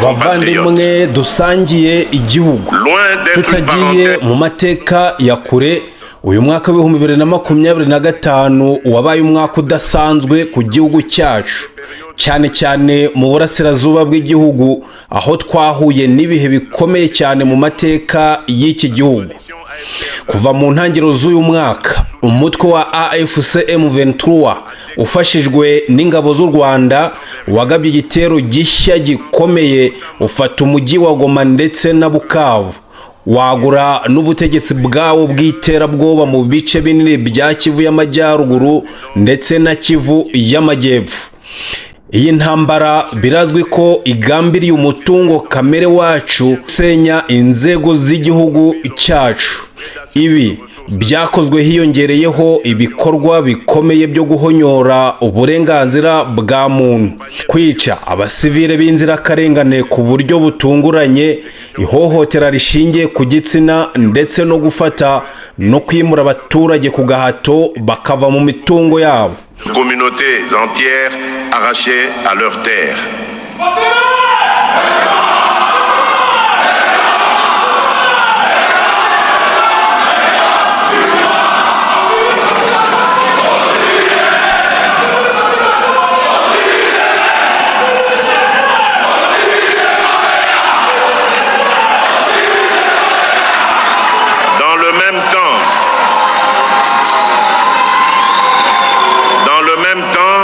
bavandimwe dusangiye igihugu tutagiye mu mateka ya kure. Uyu mwaka wa 2025 wabaye umwaka udasanzwe ku gihugu cyacu, cyane cyane mu burasirazuba bw'igihugu, aho twahuye n'ibihe bikomeye cyane mu mateka y'iki gihugu. Kuva mu ntangiriro z'uyu mwaka, umutwe wa AFC M23 ufashijwe n'ingabo z'u Rwanda wagabye igitero gishya gikomeye, ufata umujyi wa Goma ndetse na Bukavu, wagura n'ubutegetsi bwawo bw'iterabwoba mu bice binini bya Kivu y'Amajyaruguru ndetse na Kivu y'Amajyepfo. Iyi ntambara birazwi ko igambiriye umutungo kamere wacu, gusenya inzego z'igihugu cyacu. Ibi byakozwe hiyongereyeho ibikorwa bikomeye byo guhonyora uburenganzira bwa muntu, kwica abasivile b'inzirakarengane ku buryo butunguranye, ihohotera rishingiye ku gitsina ndetse no gufata no kwimura abaturage ku gahato bakava mu mitungo yabo. Communautés entières arrachées à leurs terres. Dans le même temps,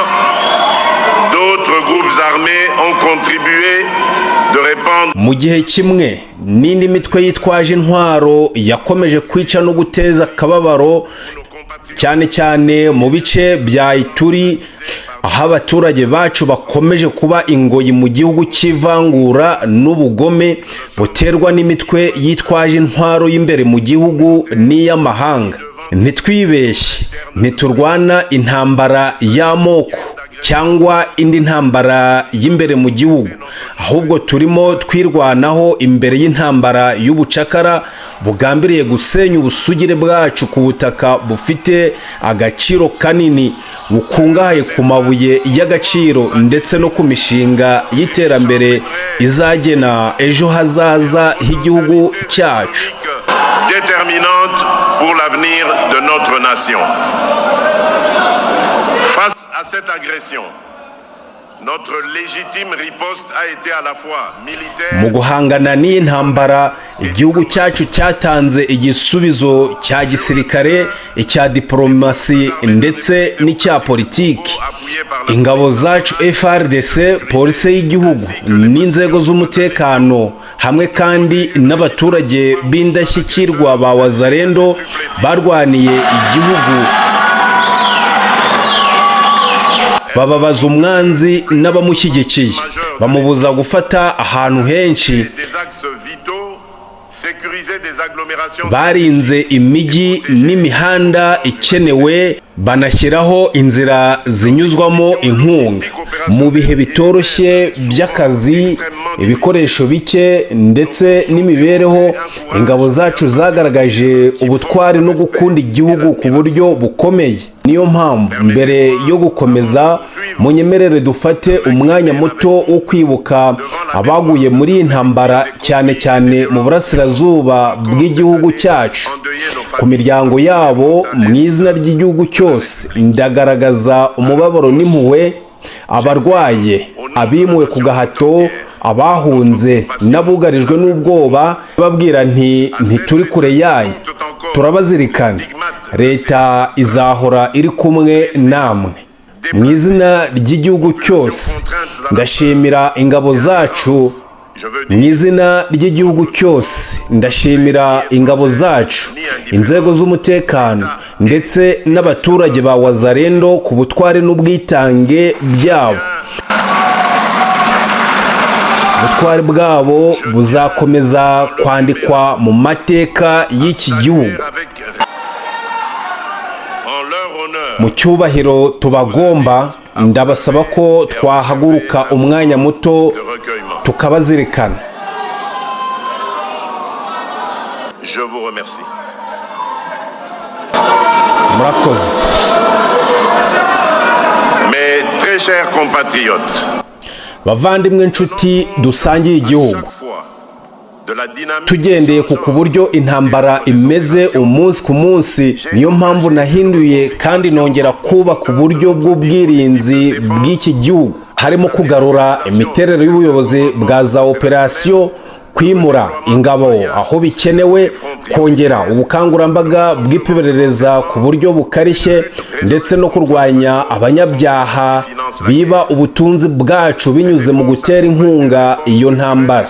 d'autres groupes armés ont contribué de répandre. Mu gihe kimwe n'indi mitwe yitwaje intwaro yakomeje kwica no guteza akababaro, cyane cyane mu bice bya Ituri, aho abaturage bacu bakomeje kuba ingoyi mu gihugu cy'ivangura n'ubugome buterwa n'imitwe yitwaje intwaro y'imbere mu gihugu n'iy'amahanga. Ntitwibeshye, ntiturwana intambara y'amoko cyangwa indi ntambara y'imbere mu gihugu, ahubwo turimo twirwanaho imbere y'intambara y'ubucakara bugambiriye gusenya ubusugire bwacu ku butaka bufite agaciro kanini, bukungahaye ku mabuye y'agaciro ndetse no ku mishinga y'iterambere izagena ejo hazaza h'igihugu cyacu. Déterminante pour l'avenir de notre nation. Face à cette agression, notre légitime riposte a été à la fois militaire. Mu guhangana n'iyi ntambara, igihugu cyacu cyatanze igisubizo cya gisirikare, icya diplomasi ndetse n'icya politiki. Ingabo zacu FARDC, polisi y'igihugu n'inzego z'umutekano, hamwe kandi n'abaturage b'indashyikirwa ba Wazalendo barwaniye igihugu, bababaza umwanzi n'abamushyigikiye, bamubuza gufata ahantu henshi, barinze imijyi n'imihanda ikenewe, banashyiraho inzira zinyuzwamo inkunga. Mu bihe bitoroshye by'akazi, ibikoresho bike ndetse n'imibereho, ingabo zacu zagaragaje ubutwari no gukunda igihugu ku buryo bukomeye. Niyo mpamvu mbere yo gukomeza, munyemerere dufate umwanya muto wo kwibuka abaguye muri iyi ntambara, cyane cyane mu burasirazuba bw'igihugu cyacu. Ku miryango yabo, mu izina ry'igihugu cyose, ndagaragaza umubabaro n'impuhwe. Abarwaye, abimuwe ku gahato, abahunze n'abugarijwe n'ubwoba, babwira ntituri kure yanyu, turabazirikana. Leta izahora iri kumwe namwe. Mu izina ry'igihugu cyose, ndashimira ingabo zacu. Mu izina ry'igihugu cyose, ndashimira ingabo zacu, inzego z'umutekano ndetse n'abaturage ba Wazalendo ku butware n'ubwitange byabo. Ubutware bwabo buzakomeza kwandikwa mu mateka y'iki gihugu. Mu cyubahiro tubagomba, ndabasaba ko twahaguruka umwanya muto tukabazirikana. Je vous remercie. Murakoze. Mes très chers compatriotes, bavandimwe nshuti dusangiye igihugu, tugendeye ku buryo intambara imeze umunsi ku munsi, niyo mpamvu nahinduye kandi nongera kubaka uburyo bw'ubwirinzi bw'iki gihugu, harimo kugarura imiterere y'ubuyobozi bwa za operasiyo, kwimura ingabo aho bikenewe, kongera ubukangurambaga bw'iperereza ku buryo bukarishye, ndetse no kurwanya abanyabyaha biba ubutunzi bwacu binyuze mu gutera inkunga iyo ntambara.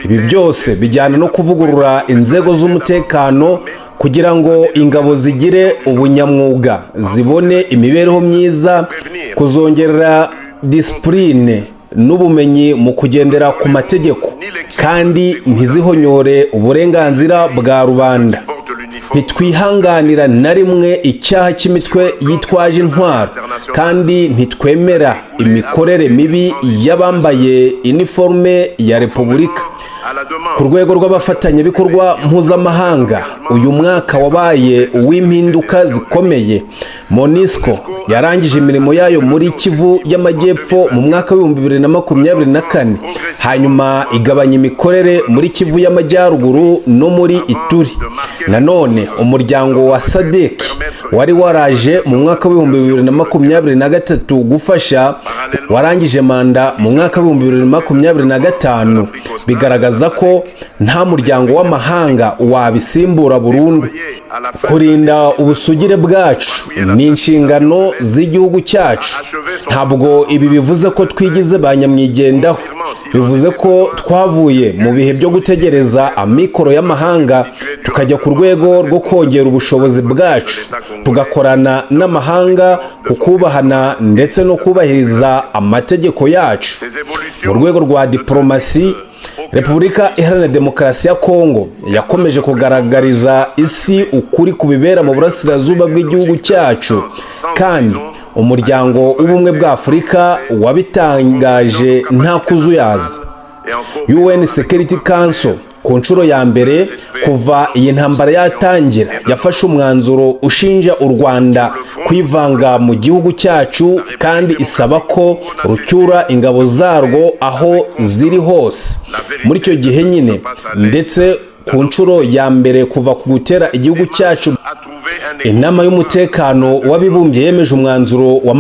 Ibi byose bijyana no kuvugurura inzego z'umutekano kugira ngo ingabo zigire ubunyamwuga, zibone imibereho myiza, kuzongerera disipurine n'ubumenyi mu kugendera ku mategeko, kandi ntizihonyore uburenganzira bwa rubanda. Ntitwihanganira na rimwe icyaha cy'imitwe yitwaje intwaro, kandi ntitwemera imikorere mibi y'abambaye iniforume ya Repubulika. Ku rwego rw'abafatanyabikorwa mpuzamahanga, uyu mwaka wabaye uw'impinduka zikomeye. MONUSCO yarangije imirimo yayo muri Kivu y'Amajyepfo mu mwaka wa 2024, hanyuma igabanya imikorere muri Kivu y'Amajyaruguru no muri Ituri. Nanone umuryango wa SADC wari waraje mu mwaka wa 2023 gufasha, warangije manda mu mwaka wa 2025, bigaragaza ko nta muryango w'amahanga wabisimbura burundu. Kurinda ubusugire bwacu ni inshingano z'igihugu cyacu. Ntabwo ibi bivuze ko twigize ba nyamwigendaho, bivuze ko twavuye mu bihe byo gutegereza amikoro y'amahanga tukajya ku rwego rwo kongera ubushobozi bwacu, tugakorana n'amahanga ku kubahana ndetse no kubahiriza amategeko yacu. Mu rwego rwa diplomasi, Repubulika Iharanira Demokarasi ya Kongo yakomeje kugaragariza isi ukuri ku bibera mu burasirazuba bw'igihugu cyacu, kandi umuryango w'ubumwe bwa Afurika wabitangaje nta kuzuyaza. UN Security Council ku nshuro ya mbere kuva iyi ntambara yatangira yafashe umwanzuro ushinja u Rwanda kwivanga mu gihugu cyacu, kandi isaba ko rucyura ingabo zarwo aho ziri hose. Muri icyo gihe nyine, ndetse ku nshuro ya mbere kuva ku gutera igihugu cyacu, inama y'umutekano w'abibumbye yemeje umwanzuro wa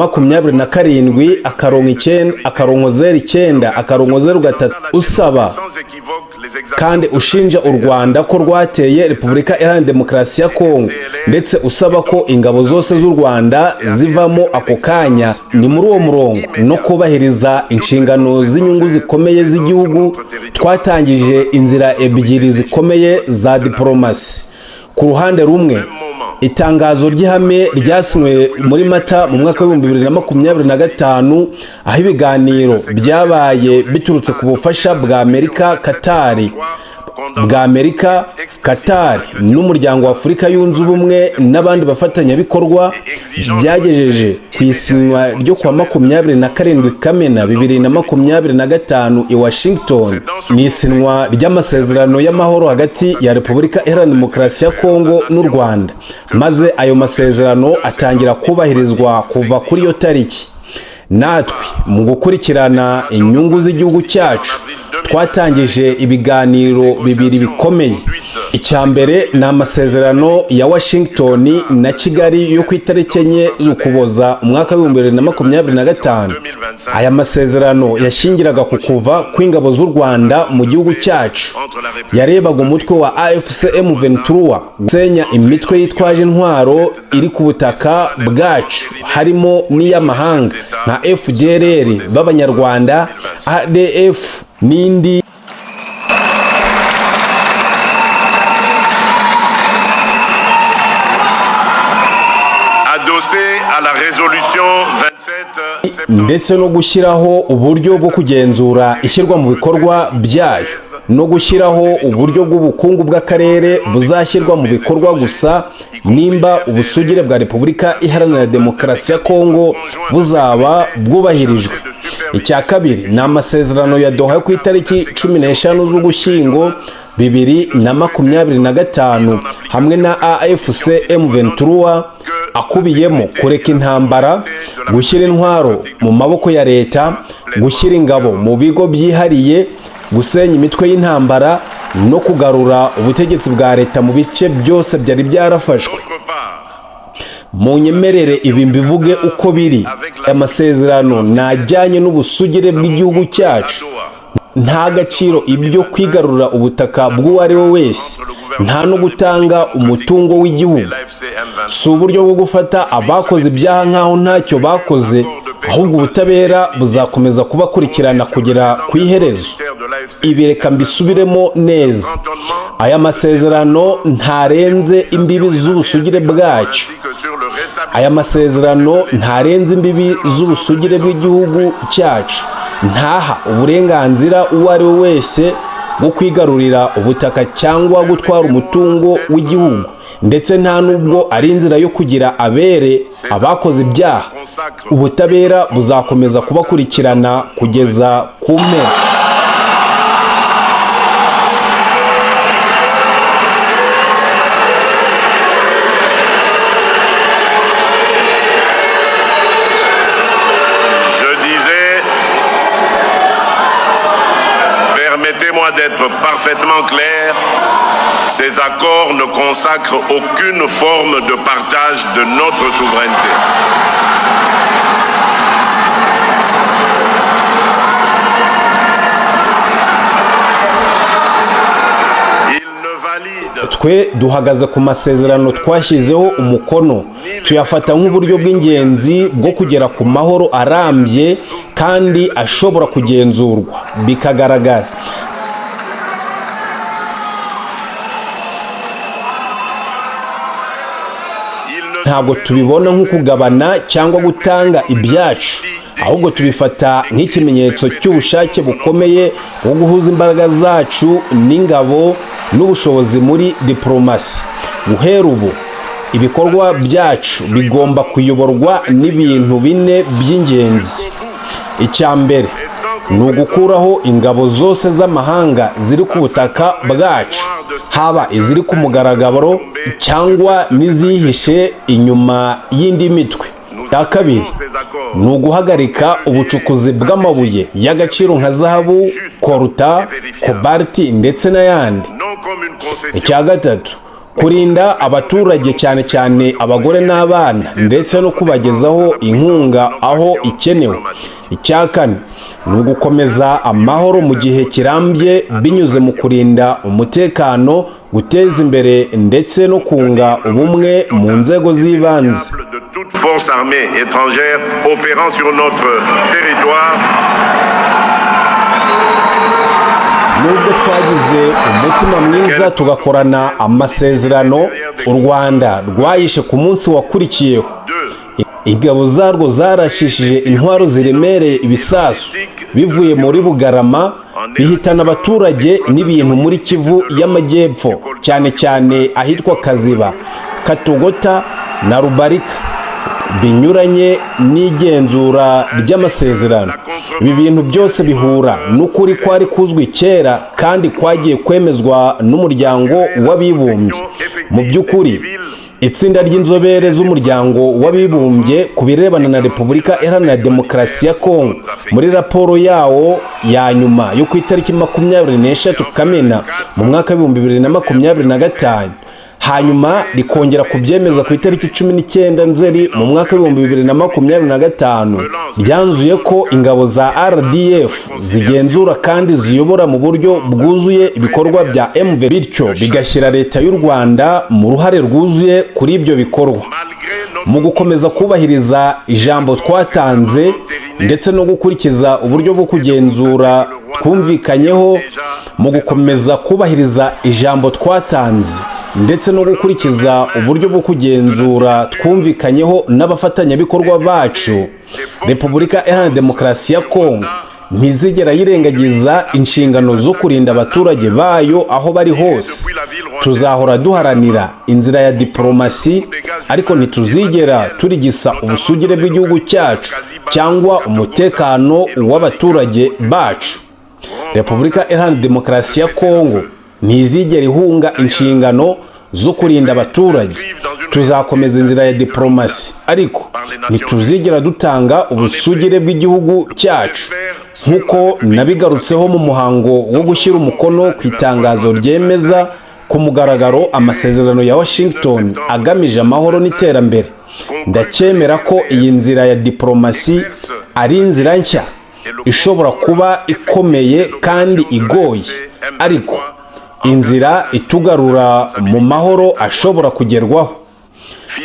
27/9/09/03 usaba kandi ushinja u Rwanda ko rwateye Repubulika Iharanira Demokarasi ya Kongo, ndetse usaba ko ingabo zose z'u Rwanda zivamo ako kanya. Ni muri uwo murongo no kubahiriza inshingano z'inyungu zikomeye z'igihugu, twatangije inzira ebyiri zikomeye za diplomasi. Ku ruhande rumwe, itangazo ry'ihame ryasinywe muri Mata mu mwaka wa 2025, aho ibiganiro byabaye biturutse ku bufasha bwa Qatar n'umuryango wa Afurika yunze ubumwe n'abandi bafatanyabikorwa, byagejeje ku isinywa ryo kwa 27 Kamena 2025 i Washington. Ni isinywa ry'amasezerano y'amahoro hagati ya Repubulika Iharanira Demokarasi ya Kongo n'u Rwanda, maze ayo masezerano atangira kubahirizwa kuva kuri iyo tariki. Natwe mu gukurikirana inyungu z'igihugu cyacu, twatangije ibiganiro bibiri bikomeye. Icya mbere ni amasezerano ya Washington na Kigali yo ku itariki 4 z'Ukuboza umwaka wa 2025. Aya masezerano yashingiraga ku kuva kw'ingabo z'u Rwanda mu gihugu cyacu, yarebaga umutwe wa AFC M23 gusenya imitwe yitwaje intwaro iri ku butaka bwacu, harimo n'iy'amahanga nka FDLR b'Abanyarwanda, ADF n'indi. Ndetse no gushyiraho uburyo bwo kugenzura ishyirwa mu bikorwa byayo, no gushyiraho uburyo bw'ubukungu bw'akarere buzashyirwa mu bikorwa gusa nimba ubusugire bwa Repubulika Iharanira Demokarasi ya Kongo buzaba bwubahirijwe. Icya kabiri ni amasezerano ya Doha ku itariki 15 z'Ugushyingo, 2025 hamwe na AFC M23 akubiyemo kureka intambara, gushyira intwaro mu maboko ya leta, gushyira ingabo mu bigo byihariye, gusenya imitwe y'intambara no kugarura ubutegetsi bwa leta mu bice byose byari byarafashwe. Mu nyemerere ibi mbivuge uko biri, amasezerano najyanye n'ubusugire bw'igihugu cyacu. Nta gaciro ibyo kwigarurira ubutaka bw'uwari we wese, nta no gutanga umutungo w'igihugu. Si uburyo bwo gufata abakoze ibyaha nk'aho ntacyo bakoze, ahubwo ubutabera buzakomeza kubakurikirana kugera ku iherezo. Ibi reka mbisubiremo neza, aya masezerano ntarenze imbibi z'ubusugire bwacu. Aya masezerano ntarenze imbibi z'ubusugire bw'igihugu cyacu. Ntaha uburenganzira uwo ari we wese bwo kwigarurira ubutaka cyangwa gutwara umutungo w'igihugu, ndetse nta nubwo ari inzira yo kugira abere abakoze ibyaha. Ubutabera buzakomeza kubakurikirana kugeza ku mpera. Permettez-moi d'être parfaitement clair, ces accords ne consacrent aucune forme de partage de notre souveraineté. Twe duhagaze ku masezerano twashyizeho umukono, tuyafata nk'uburyo bw'ingenzi bwo kugera ku mahoro arambye kandi ashobora kugenzurwa bikagaragara. Ntabwo tubibona nk'ukugabana cyangwa gutanga ibyacu, ahubwo tubifata nk'ikimenyetso cy'ubushake bukomeye bwo guhuza imbaraga zacu n'ingabo n'ubushobozi muri diplomasi. Guhera ubu ibikorwa byacu bigomba kuyoborwa n'ibintu bine by'ingenzi. Icya mbere ni ugukuraho ingabo zose z'amahanga ziri ku butaka bwacu, haba iziri ku mugaragaro cyangwa n'izihishe inyuma y'indi mitwe. Icya kabiri ni uguhagarika ubucukuzi bw'amabuye y'agaciro nka zahabu, koruta, kobalti ndetse n'ayandi. Icya gatatu, kurinda abaturage cyane cyane abagore n'abana ndetse no kubagezaho inkunga aho ikenewe. Icya kane ni ugukomeza amahoro mu gihe kirambye binyuze mu kurinda umutekano, guteza imbere ndetse no kunga ubumwe mu nzego z'ibanze. Toute force armée étrangère opérant sur notre territoire. Nubwo twagize umutima mwiza tugakorana amasezerano, u Rwanda rwayishe ku munsi wakurikiyeho. Ingabo zarwo zarashishije intwaro ziremereye ibisasu bivuye muri Bugarama, bihitana abaturage n'ibintu muri Kivu y'Amajyepfo, cyane cyane ahitwa Kaziba, Katogota na Rubarika, binyuranye n'igenzura ry'amasezerano. Ibi bintu byose bihura n'ukuri kwari kuzwi kera kandi kwagiye kwemezwa n'umuryango w'abibumbye. Mu by'ukuri itsinda ry'inzobere z'umuryango w'abibumbye ku birebana na Repubulika Iharanira Demokarasi ya Kongo muri raporo yawo ya nyuma yo ku itariki 23 Kamena mu mwaka wa 2025, hanyuma rikongera kubyemeza ku itariki 19 Nzeri mu mwaka wa 2025, ryanzuye ko ingabo za RDF zigenzura kandi ziyobora mu buryo bwuzuye ibikorwa bya MV, bityo bigashyira leta y'u Rwanda mu ruhare rwuzuye kuri ibyo bikorwa. Mu gukomeza kubahiriza ijambo twatanze ndetse no gukurikiza uburyo bwo kugenzura twumvikanyeho, mu gukomeza kubahiriza ijambo twatanze ndetse no gukurikiza uburyo bwo kugenzura twumvikanyeho n'abafatanyabikorwa bacu, Repubulika Iharanira Demokarasi ya Kongo ntizigera yirengagiza inshingano zo kurinda abaturage bayo aho bari hose. Tuzahora duharanira inzira ya diplomasi, ariko ntituzigera turigisa ubusugire bw'igihugu cyacu cyangwa umutekano w'abaturage bacu. Repubulika Iharanira Demokarasi ya Kongo ntizigera ihunga inshingano zo kurinda abaturage. Tuzakomeza inzira ya diplomasi, ariko ntituzigera dutanga ubusugire bw'igihugu cyacu, nk'uko nabigarutseho mu muhango wo gushyira umukono ku itangazo ryemeza ku mugaragaro amasezerano ya Washington agamije amahoro n'iterambere. Ndacyemera ko iyi nzira ya diplomasi ari inzira nshya, ishobora kuba ikomeye kandi igoye, ariko inzira itugarura mu mahoro ashobora kugerwaho.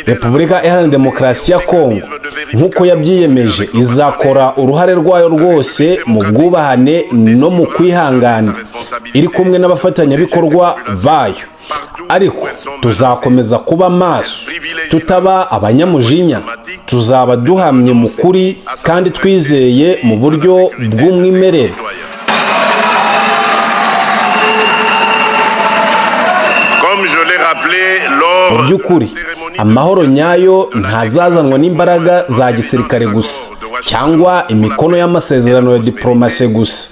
Repubulika Iharanira Demokarasi ya Kongo, nk'uko yabyiyemeje, izakora uruhare rwayo rwose mu bwubahane no mu kwihangana, iri kumwe n'abafatanyabikorwa bayo. Ariko tuzakomeza kuba maso, tutaba abanyamujinya. Tuzaba duhamye mu kuri kandi twizeye mu buryo bw'umwimerere. Mu by'ukuri, amahoro nyayo ntazazanwa n'imbaraga za gisirikare gusa cyangwa imikono y'amasezerano ya diplomasi gusa.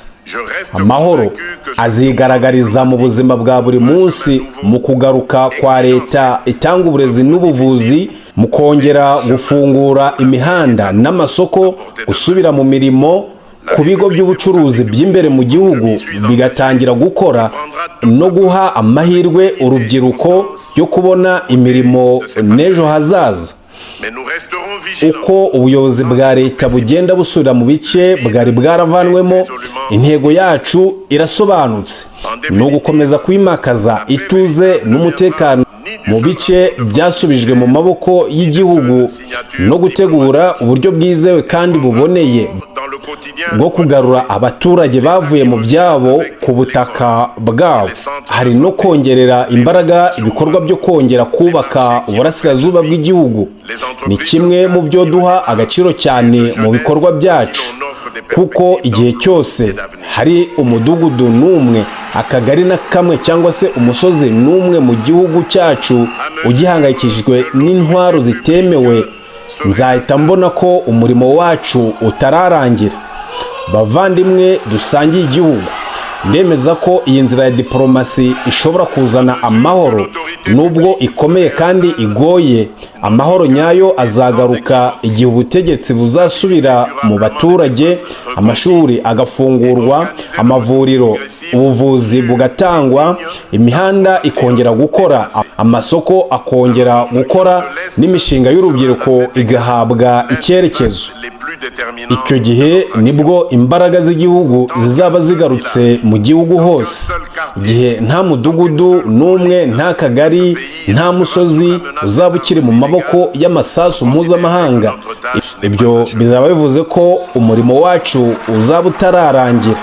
Amahoro azigaragariza mu buzima bwa buri munsi, mu kugaruka kwa leta itanga uburezi n'ubuvuzi, mu kongera gufungura imihanda n'amasoko, gusubira mu mirimo, ku bigo by'ubucuruzi by'imbere mu gihugu bigatangira gukora, no guha amahirwe urubyiruko yo kubona imirimo n'ejo hazaza. Uko ubuyobozi bwa leta bugenda busubira mu bice bwari bwaravanwemo, intego yacu irasobanutse: ni ugukomeza kwimakaza ituze n'umutekano mu bice byasubijwe mu maboko y'igihugu, no gutegura uburyo bwizewe kandi buboneye bwo kugarura abaturage bavuye mu byabo ku butaka bwabo. Hari no kongerera imbaraga ibikorwa byo kongera kubaka uburasirazuba bw'igihugu. Ni kimwe mu byo duha agaciro cyane mu bikorwa byacu, kuko igihe cyose hari umudugudu n'umwe, akagari na kamwe cyangwa se umusozi n'umwe mu gihugu cyacu ugihangayikishijwe n'intwaro zitemewe, nzahita mbona ko umurimo wacu utararangira. Bavandimwe dusangiye igihugu, ndemeza ko iyi nzira ya diplomasi ishobora kuzana amahoro, nubwo ikomeye kandi igoye. Amahoro nyayo azagaruka igihe ubutegetsi buzasubira mu baturage, amashuri agafungurwa, amavuriro, ubuvuzi bugatangwa, imihanda ikongera gukora, amasoko akongera gukora, n'imishinga y'urubyiruko igahabwa icyerekezo. Icyo gihe nibwo imbaraga z'igihugu zizaba zigarutse mu gihugu hose, igihe nta mudugudu n'umwe, nta kagari, nta musozi uzaba ukiri mu maboko y'amasasu mpuzamahanga. Ibyo bizaba bivuze ko umurimo wacu uzaba utararangira.